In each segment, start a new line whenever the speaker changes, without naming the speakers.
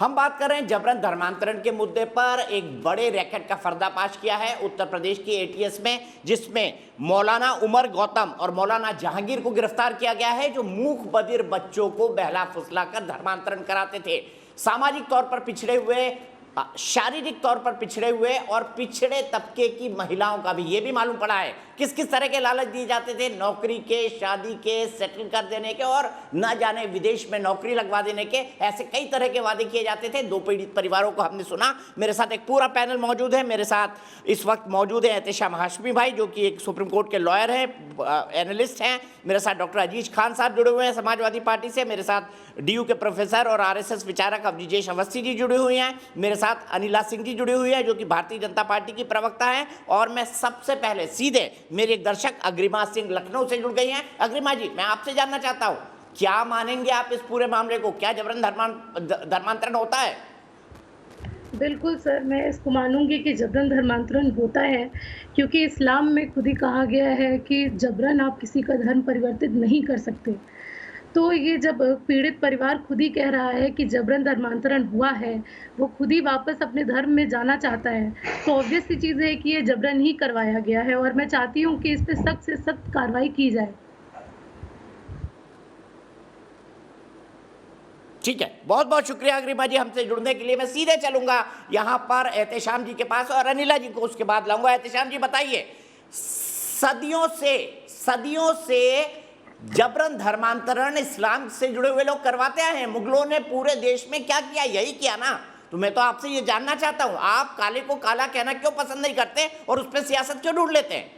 हम बात कर रहे हैं जबरन धर्मांतरण के मुद्दे पर। एक बड़े रैकेट का पर्दाफाश किया है उत्तर प्रदेश की एटीएस में, जिसमें मौलाना उमर गौतम और मौलाना जहांगीर को गिरफ्तार किया गया है, जो मूक बधिर बच्चों को बहला फुसला कर धर्मांतरण कराते थे। सामाजिक तौर पर पिछड़े हुए, शारीरिक तौर पर पिछड़े हुए और पिछड़े तबके की महिलाओं का भी ये भी मालूम पड़ा है किस किस तरह के लालच दिए जाते थे, नौकरी के, शादी के, सेटल कर देने के और न जाने विदेश में नौकरी लगवा देने के। ऐसे कई तरह के वादे किए जाते थे। दो पीड़ित परिवारों को हमने सुना। मेरे साथ एक पूरा पैनल मौजूद है। मेरे साथ इस वक्त मौजूद है एहतेशाम हाशमी भाई, जो कि एक सुप्रीम कोर्ट के लॉयर हैं, एनालिस्ट हैं। मेरे साथ डॉक्टर अजीज खान साहब जुड़े हुए हैं समाजवादी पार्टी से। मेरे साथ डीयू के प्रोफेसर और आरएसएस विचारक अवनिजेश अवस्थी जी जुड़े हुए हैं। मेरे साथ अनिला सिंह जी जुड़ी हुई है, जो कि भारतीय जनता पार्टी की प्रवक्ता हैं। और मैं सबसे पहले सीधे मेरे एक दर्शक अग्रिमा सिंह लखनऊ से जुड़ गई हैं। अग्रिमा जी, मैं आपसे जानना चाहता हूं, क्या मानेंगे आप इस पूरे मामले को? क्या जबरन धर्मांतरण होता है?
बिल्कुल सर, मैं इसको मानूंगी कि जबरन धर्मांतरण होता है, क्योंकि इस्लाम में खुद ही कहा गया है कि जबरन आप किसी का धर्म परिवर्तित नहीं कर सकते। तो ये जब पीड़ित परिवार खुद ही कह रहा है कि जबरन धर्मांतरण हुआ है, वो खुद ही वापस अपने धर्म में जाना चाहता है, तो ऑब्वियस सी चीज़ है कि ये जबरन ही करवाया गया है और मैं चाहती हूँ कि इस पे सख्त से सख्त कार्रवाई की जाए।
ठीक है, बहुत बहुत शुक्रिया अग्रिमा जी हमसे जुड़ने के लिए। मैं सीधे चलूंगा यहाँ पर एहतेशाम जी के पास और अनिला जी को उसके बाद लाऊंगा। एहतेशाम जी बताइए, सदियों से जबरन धर्मांतरण इस्लाम से जुड़े हुए लोग करवाते आए हैं। मुगलों ने पूरे देश में क्या किया? यही किया ना। तो मैं तो आपसे ये जानना चाहता हूं, आप काले को काला कहना क्यों पसंद नहीं करते और उस पर सियासत क्यों ढूंढ लेते हैं?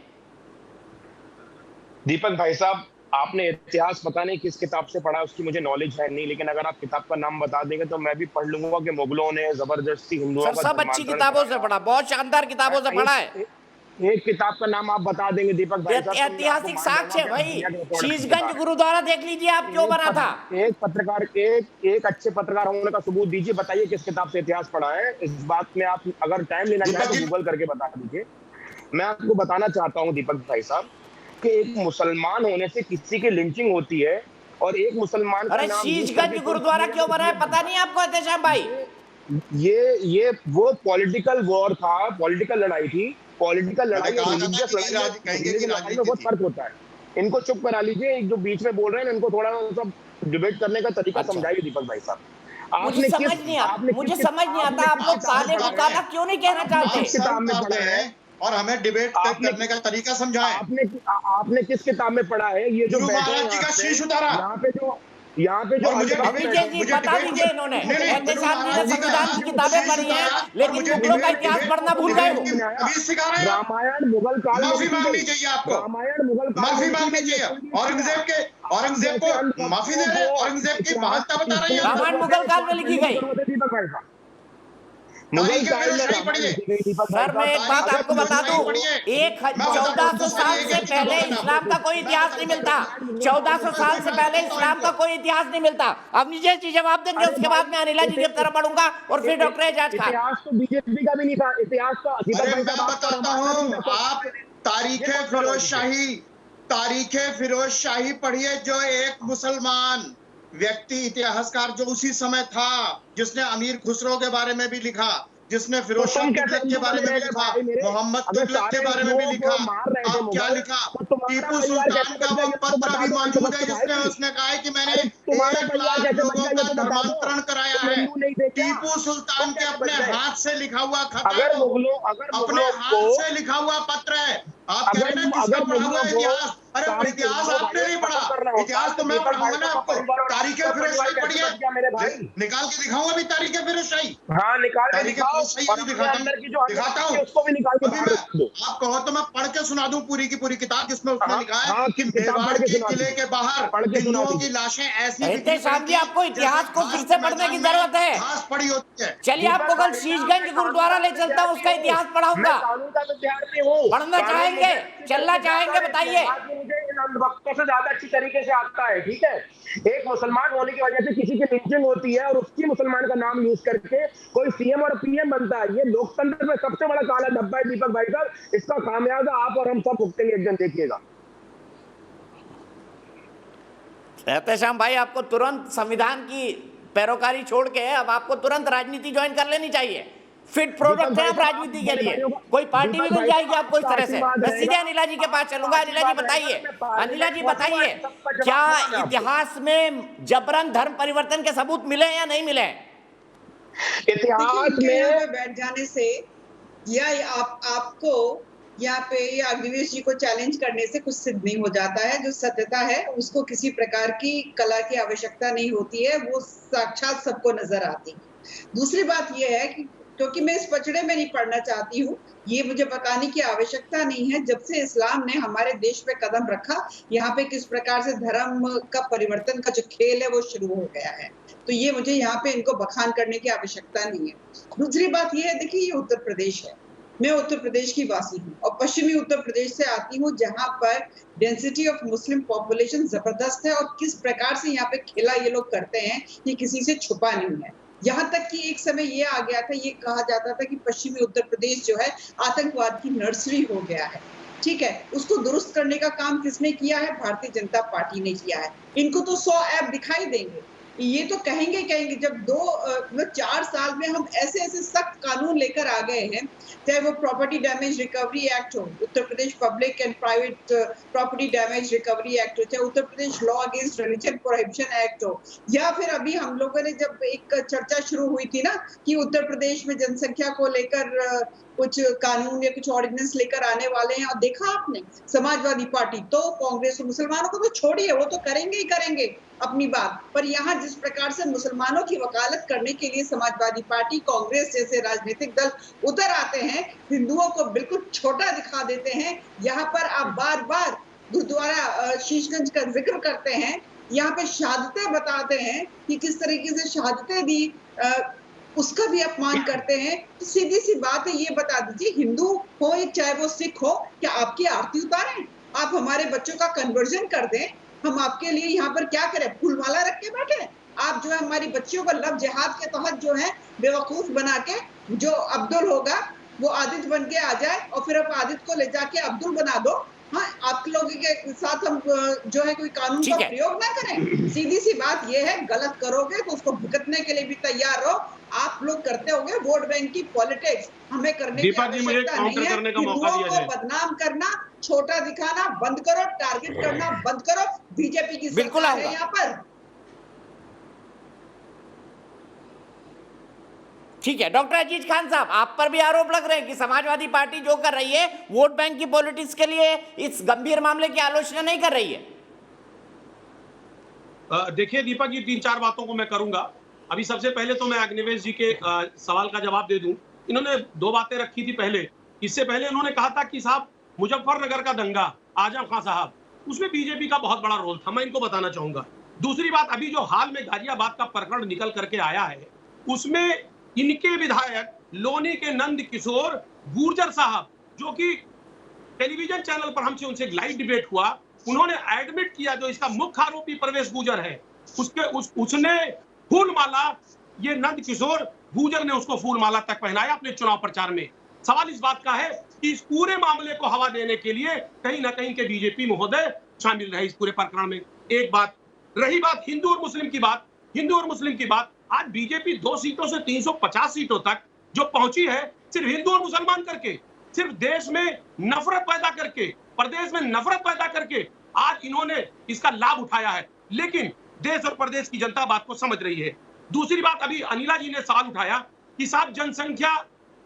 दीपक भाई साहब, आपने इतिहास पता नहीं किस किताब से पढ़ा, उसकी मुझे नॉलेज है नहीं, लेकिन अगर आप किताब का नाम बता देंगे तो मैं भी पढ़ लूंगा कि मुगलों ने जबरदस्ती हिंदुओं का
सब अच्छी किताबों से पढ़ा, बहुत शानदार किताबों से पढ़ा है।
एक किताब का नाम आप बता देंगे दीपक भाई साहब?
ऐतिहासिक साक्ष्य है भाई, शीशगंज गुरुद्वारा देख लीजिए आप, क्यों बना था।
एक पत्रकार, एक अच्छे पत्रकार होने का सबूत दीजिए, बताइए किस किताब से इतिहास पढ़ा है। इस बात में आप अगर टाइम लेना चाहें तो गूगल करके बता दीजिए। मैं आपको बताना चाहता हूँ दीपक भाई साहब कि एक मुसलमान होने से किसी की लिंचिंग होती है और एक मुसलमान
अरे शीशगंज गुरुद्वारा क्यों बना है पता नहीं आपको एहतेशाम भाई?
ये वो पॉलिटिकल वॉर था, पॉलिटिकल लड़ाई थी। पॉलिटिकल लड़ाई और रिलीजियस लड़ाई में बहुत फर्क होता है। इनको चुप करा लीजिए, जो बीच में बोल रहे हैं इनको थोड़ा सा डिबेट करने का तरीका समझाइए दीपक भाई साहब।
मुझे समझ नहीं आता आप लोग काले को काला क्यों नहीं कहना चाहते?
किताब में पढ़ा है
और हमें डिबेट करने का तरीका समझाएं।
आपने किस किताब में पढ़ा है? ये जो
महाराज जी का शीश उतारा,
यहाँ पे जो
मुझे बता दीजिए, इन्होंने एहतेशाम जी ने संविधान की किताबें पढ़ी हैं, लेकिन मुगलों का इतिहास पढ़ना भूल गए हो।
रामायण मुगल काल में
माफी मांगनी चाहिए आपको,
रामायण मुगल
माफी मांगनी चाहिए। औरंगजेब को माफी दे, औरंगजेब की महानता बता रही है।
रामायण मुगल काल में लिखी गई। सर मैं एक बात आपको बता दूं, 1400 साल से पहले इस्लाम का कोई इतिहास नहीं मिलता। 1400 साल से पहले इस्लाम का कोई इतिहास नहीं मिलता। अब निजेश जी जवाब देंगे, उसके बाद मैं अनिला जी की तरफ बढ़ूंगा और फिर डॉक्टर एजाज खान।
इतिहास तो बीजेपी का भी नहीं था, इतिहास तो
मैं बताता हूँ, आप तारीखे फिरोज शाही पढ़िए, जो एक मुसलमान व्यक्ति इतिहासकार जो उसी समय था, जिसने अमीर खुसरो के बारे में भी लिखा, जिसने फिरोज शाह तुगलक के बारे में भी लिखा, मोहम्मद तुगलक के बारे में भी लिखा। आप क्या लिखा? टीपू सुल्तान का वो पत्र भी मौजूद है जिसमें उसने कहा है कि मैंने 1 लाख लोगों का धर्मांतरण कराया है। टीपू सुल्तान के अपने हाथ से लिखा हुआ खत है, अपने हाथ से लिखा हुआ पत्र है। आप कह रहे हैं किसका पढ़ा हुआ इतिहास? अरे इतिहास आपने नहीं पढ़ा, इतिहास तो मैं पढ़ाऊंगा ना आपको। तारीखे फिरोज शाही पढ़िए, निकाल के दिखाऊंगा भी तारीखे फिरोज शाही।
हाँ निकाल के दिखाओ,
दिखाता हूँ उसको भी निकाल के आप कहो तो मैं पढ़ के सुना दूं पूरी की पूरी किताब, जिसमें उसने लिखा है कि मेवाड़ के किले के बाहर हिंदुओं की लाशें ऐसी
आपको इतिहास को फिर से पढ़ने की जरूरत है।
इतिहास पढ़ी होती है।
चलिए आपको कल शीशगंज गुरुद्वारा ले चलता हूँ, उसका इतिहास पढ़ाऊंगा। पढ़ना चाहेंगे, चलना चाहेंगे, बताइए।
मुझे इन अंधभक्तों से ज्यादा अच्छी तरीके से आता है, ठीक है। एक मुसलमान होने की वजह से किसी की लिंचिंग होती है और उसकी मुसलमान का नाम यूज करके कोई सीएम और पीएम बनता है। ये लोकतंत्र में सबसे बड़ा काला धब्बा है दीपक भाई साहब। इसका खामियाजा आप और हम सब भुगतेंगे एक दिन, देखिएगा।
एहतेशाम भाई, आपको तुरंत संविधान की पैरोकारी छोड़ के अब आपको तुरंत राजनीति ज्वाइन कर लेनी चाहिए। फिट प्रोडक्ट है आप राजनीति के लिए, कोई पार्टी भी मिल जाएगी आपको इस तरह से। मैं सीधे अनिला जी के पास चलूंगा। अनिला जी बताइए, अनिला जी बताइए, क्या इतिहास में जबरन धर्म परिवर्तन के सबूत मिले या नहीं मिले?
इतिहास में
बैठ जाने से या आपको यहाँ पे या अग्निवेश जी को चैलेंज करने से कुछ सिद्ध नहीं हो जाता है। जो सत्यता है उसको किसी प्रकार की कला की आवश्यकता नहीं होती है, वो साक्षात सबको नजर आती है। दूसरी बात यह है कि क्योंकि मैं इस पचड़े में नहीं पढ़ना चाहती हूँ, ये मुझे बताने की आवश्यकता नहीं है। जब से इस्लाम ने हमारे देश पे कदम रखा, यहाँ पे किस प्रकार से धर्म का परिवर्तन का जो खेल है वो शुरू हो गया है, तो ये मुझे यहाँ पे इनको बखान करने की आवश्यकता नहीं है। दूसरी बात ये है, देखिए ये उत्तर प्रदेश है, मैं उत्तर प्रदेश की वासी हूँ और पश्चिमी उत्तर प्रदेश से आती हूँ, जहाँ पर डेंसिटी ऑफ मुस्लिम पॉपुलेशन जबरदस्त है और किस प्रकार से यहाँ पे खेला ये लोग करते हैं ये किसी से छुपा नहीं है। यहाँ तक कि एक समय ये आ गया था, ये कहा जाता था कि पश्चिमी उत्तर प्रदेश जो है आतंकवाद की नर्सरी हो गया है। ठीक है, उसको दुरुस्त करने का काम किसने किया है? भारतीय जनता पार्टी ने किया है। इनको तो 100 ऐप दिखाई देंगे, ये तो कहेंगे जब 4 साल में हम ऐसे ऐसे सख्त कानून लेकर आ गए हैं, चाहे वो प्रॉपर्टी डैमेज रिकवरी एक्ट हो, Uttar Pradesh public and private property damage recovery act हो, चाहे Uttar Pradesh law against religion prohibition act हो, या फिर अभी हम लोगों ने जब एक चर्चा शुरू हुई थी ना कि उत्तर प्रदेश में जनसंख्या को लेकर कुछ कानून या कुछ ऑर्डिनेंस लेकर आने वाले हैं, और देखा आपने समाजवादी पार्टी तो कांग्रेस और मुसलमानों को तो छोड़िए, वो तो करेंगे ही करेंगे अपनी बात, पर यहाँ जिस प्रकार से मुसलमानों की वकालत करने के लिए समाजवादी पार्टी, कांग्रेस जैसे राजनीतिक दल उतर आते हैं, हिंदुओं को बिल्कुल छोटा दिखा देते हैं। यहाँ पर आप बार बार गुरुद्वारा शीशगंज का जिक्र करते हैं, यहाँ पे शहादतें बताते हैं कि किस तरीके से शहादतें दी, उसका भी अपमान करते हैं। तो सीधी सी बात है, ये बता दीजिए, हिंदू हो या चाहे वो सिख हो, क्या आपकी आरती उतारें? आप हमारे बच्चों का कन्वर्जन कर दें, हम आपके लिए यहाँ पर क्या करें? फूलमाला रख के बैठे? आप जो है हमारी बच्चियों को लव जिहाद के तहत जो है बेवकूफ बना के, जो अब्दुल होगा वो आदित्य बन के आ जाए और फिर आप आदित्य को ले जाके अब्दुल बना दो। हाँ, आप लोगों के साथ हम जो है कोई कानून का प्रयोग ना करें। सीधी सी बात ये है, गलत करोगे तो उसको भुगतने के लिए भी तैयार रहो। आप लोग करते होंगे वोट बैंक की पॉलिटिक्स, हमें करने की आवश्यकता नहीं है। हिंदुओं को बदनाम करना, छोटा दिखाना बंद करो, टारगेट करना बंद करो। बीजेपी की सरकार है यहाँ पर।
ठीक है, डॉक्टर अजीज खान साहब, आप पर भी आरोप लग रहे हैं कि समाजवादी पार्टी जो कर रही है वोट बैंक की पॉलिटिक्स के लिए इस गंभीर मामले की आलोचना नहीं कर रही है।
देखिए दीपक जी, 3-4 बातों को मैं करूंगा। अभी सबसे पहले तो मैं अग्निवेश जी के सवाल का जवाब दे दूं। इन्होंने 2 बातें रखी थी पहले। इससे पहले उन्होंने कहा था कि साहब मुजफ्फरनगर का दंगा, आजम खान साहब, उसमें बीजेपी का बहुत बड़ा रोल था। मैं इनको बताना चाहूंगा। दूसरी बात, अभी जो हाल में गाजियाबाद का प्रकरण निकल करके आया है, उसमें इनके विधायक लोनी के नंद किशोर गुर्जर साहब, जो कि टेलीविजन चैनल पर हमसे उनसे लाइव डिबेट हुआ, उन्होंने एडमिट किया जो इसका मुख्य आरोपी परवेश गुर्जर है, उसने फूलमाला, ये नंद किशोर गुर्जर ने उसको फूलमाला तक पहनाया अपने चुनाव प्रचार में। सवाल इस बात का है कि इस पूरे मामले को हवा देने के लिए कहीं ना कहीं के बीजेपी महोदय शामिल रहे इस पूरे प्रकरण में। एक बात रही, बात हिंदू और मुस्लिम की बात, हिंदू और मुस्लिम की बात, आज बीजेपी 2 सीटों से 350 सीटों तक जो पहुंची है, सिर्फ हिंदू और मुसलमान करके, सिर्फ देश में नफरत पैदा करके, प्रदेश में नफरत पैदा करके आज इन्होंने इसका लाभ उठाया है। लेकिन देश और प्रदेश की जनता बात को समझ रही है। दूसरी बात, अभी अनिला जी ने सवाल उठाया कि साहब जनसंख्या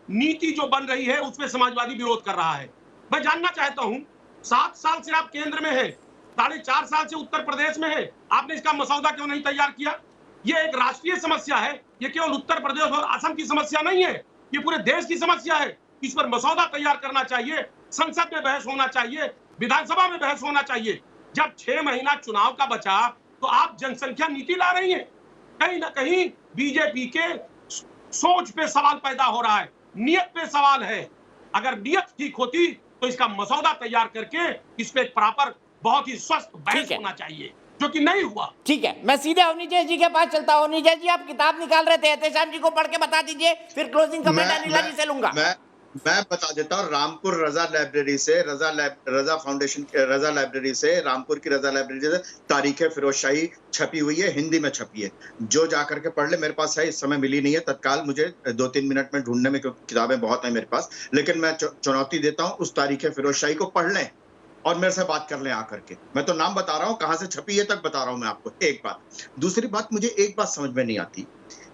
नीति जो बन रही है उसमें समाजवादी विरोध कर रहा है। मैं जानना चाहता हूं, 7 साल से आप केंद्र में है, 4.5 साल से उत्तर प्रदेश में है, आपने इसका मसौदा क्यों नहीं तैयार किया? ये एक राष्ट्रीय समस्या है, ये केवल उत्तर प्रदेश और असम की समस्या नहीं है, ये पूरे देश की समस्या है। इस पर मसौदा तैयार करना चाहिए, संसद में बहस होना चाहिए, विधानसभा में बहस होना चाहिए। जब 6 महीना चुनाव का बचा तो आप जनसंख्या नीति ला रही हैं। कहीं ना कहीं बीजेपी के सोच पे सवाल पैदा हो रहा है, नियत पे सवाल है। अगर नियत ठीक होती तो इसका मसौदा तैयार करके इस पे प्रॉपर बहुत ही स्वस्थ बहस होना चाहिए, जो कि नहीं हुआ।
ठीक है, मैं सीधे अवनीजय जी के पास चलता हूं। अवनीजय जी, आप किताब निकाल रहे थे, एहतेशाम जी को पढ़ के बता दीजिए, फिर क्लोजिंग कमेंट अनिला जी से लूंगा।
मैं बता देता हूँ, रामपुर रजा लाइब्रेरी से, रजा फाउंडेशन, रजा लाइब्रेरी से, रामपुर की रजा लाइब्रेरी से तारीख फिरोज शाही छपी हुई है, हिंदी में छपी है। जो जाकर के पढ़ ले, मेरे पास है, इस समय मिली नहीं है तत्काल, मुझे 2-3 मिनट में ढूंढने में, क्योंकि किताबें बहुत हैं मेरे पास, लेकिन मैं चुनौती देता हूँ, उस तारीख फिरोज शाही को पढ़ लें और मेरे से बात कर लें आकर के। मैं तो नाम बता रहा हूँ, कहाँ से छपी है तक बता रहा हूँ मैं आपको। एक बात। दूसरी बात, मुझे एक बात समझ में नहीं आती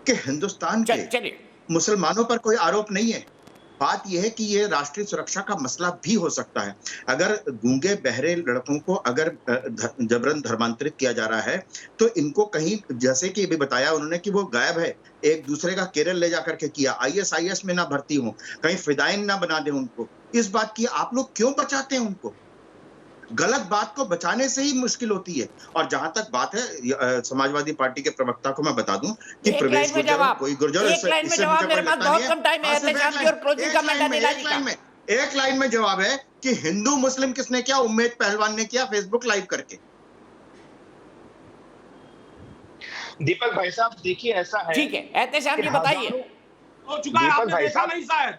कि हिंदुस्तान के मुसलमानों पर कोई आरोप नहीं है। बात यह है कि ये राष्ट्रीय सुरक्षा का मसला भी हो सकता है। अगर गूंगे बहरे लड़कों को अगर जबरन धर्मांतरित किया जा रहा है, तो इनको कहीं, जैसे कि भी बताया उन्होंने कि वो गायब है, एक दूसरे का केरल ले जाकर के किया, ISIS में ना भर्ती हो, कहीं फिदाइन ना बना दे उनको, इस बात की आप लोग क्यों बचाते हैं उनको? गलत बात को बचाने से ही मुश्किल होती है। और जहां तक बात है, समाजवादी पार्टी के प्रवक्ता को मैं बता दूं कि प्रवेश गुर्जर, कोई गुर्जर,
एक
लाइन में जवाब है कि हिंदू मुस्लिम किसने किया? उम्मेद पहलवान ने किया, फेसबुक लाइव करके।
दीपक भाई साहब देखिए, ऐसा है,
ठीक है, एहतेशाम जी बताइए।
हो चुका है, आपने देखा नहीं शायद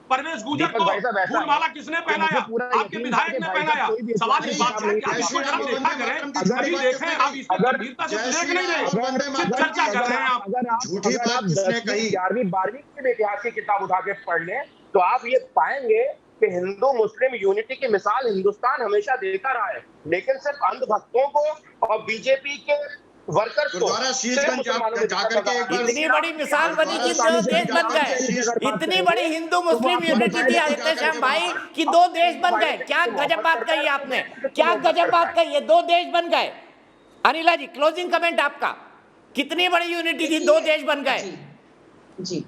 परवेश गुजर को फूलमाला किसने पहनाया? आपके विधायक ने पहनाया। सवाल इस बात से कि आप इसको जरा देखा करें, कभी देखें, आप इसको गंभीरता से देख नहीं रहे, सिर्फ चर्चा कर रहे हैं आप।
झूठी बात किसने कही?
11वीं की इतिहास की किताब उठा के पढ़ लें तो आप ये पाएंगे कि हिंदू मुस्लिम यूनिटी की मिसाल हिंदुस्तान हमेशा देता रहा है, लेकिन सिर्फ अंधभक्तों को और बीजेपी के वर्कर्स को,
जाकर के
इतनी बड़ी मिसाल बनी कि 2 देश बन गए। इतनी बड़ी हिंदू मुस्लिम यूनिटी थी एहतेशाम भाई कि 2 देश बन गए। क्या गजब बात कही आपने, क्या गजब बात कही है, 2 देश बन गए। अनिला जी, क्लोजिंग कमेंट आपका। कितनी बड़ी यूनिटी थी, 2 देश बन गए।
जी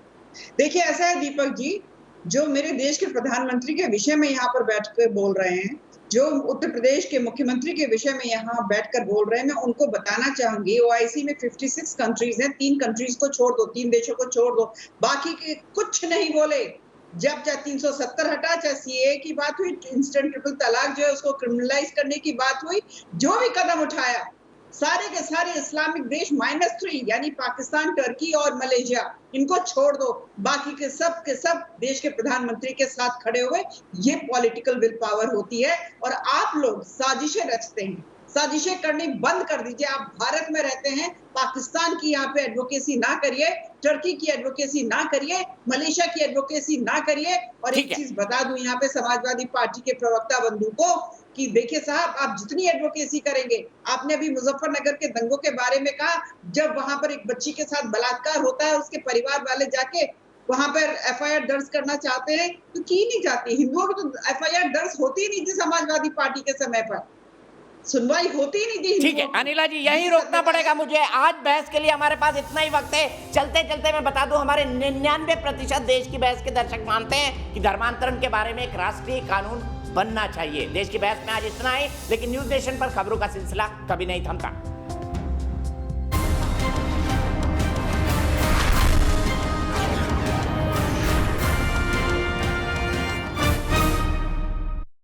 देखिए, ऐसा है दीपक जी, जो मेरे देश के प्रधानमंत्री के विषय में यहाँ पर बैठकर बोल रहे हैं, जो उत्तर प्रदेश के मुख्यमंत्री के विषय में यहाँ बैठकर बोल रहे हैं, मैं उनको बताना चाहूंगी, OIC में 56 कंट्रीज हैं, 3 कंट्रीज को छोड़ दो, 3 देशों को छोड़ दो, बाकी के कुछ नहीं बोले। जब चाहे 370 हटा, चाहे CAA की बात हुई, इंस्टेंट ट्रिपल तलाक जो है उसको क्रिमिनलाइज करने की बात हुई, जो भी कदम उठाया, सारे के सारे इस्लामिक देश -3 यानी पाकिस्तान, टर्की और मलेशिया, इनको छोड़ दो, बाकी के सब देश के प्रधानमंत्री के साथ खड़े हुए। ये पॉलिटिकल विल पावर होती है। और आप लोग साजिशें रचते हैं, साजिशें करनी बंद कर दीजिए। आप भारत में रहते हैं, पाकिस्तान की यहाँ पे एडवोकेसी ना करिए, टर्की की एडवोकेसी ना करिए, मलेशिया की एडवोकेसी ना करिए। और एक चीज बता दूं यहाँ पे समाजवादी पार्टी के प्रवक्ता बंधु को कि देखिए साहब, आप जितनी एडवोकेसी करेंगे, आपने अभी मुजफ्फरनगर के दंगों के बारे में कहा, जब वहां पर एक बच्ची के साथ बलात्कार होता है, उसके परिवार वाले जाके वहां पर FIR दर्ज करना चाहते हैं तो की नहीं जाती। हिंदुओं की तो FIR दर्ज होती ही नहीं थी समाजवादी पार्टी के समय पर, सुनवाई होती ही नहीं थी।
ठीक है अनिला जी, यही रोकना पड़ेगा मुझे। आज बहस के लिए हमारे पास इतना ही वक्त है। चलते चलते मैं बता दूं, हमारे 99% देश की बहस के दर्शक मानते हैं कि धर्मांतरण के बारे में एक राष्ट्रीय कानून बनना चाहिए। देश की बहस में आज इतना ही, लेकिन न्यूज़ नेशन पर खबरों का सिलसिला कभी नहीं थमता।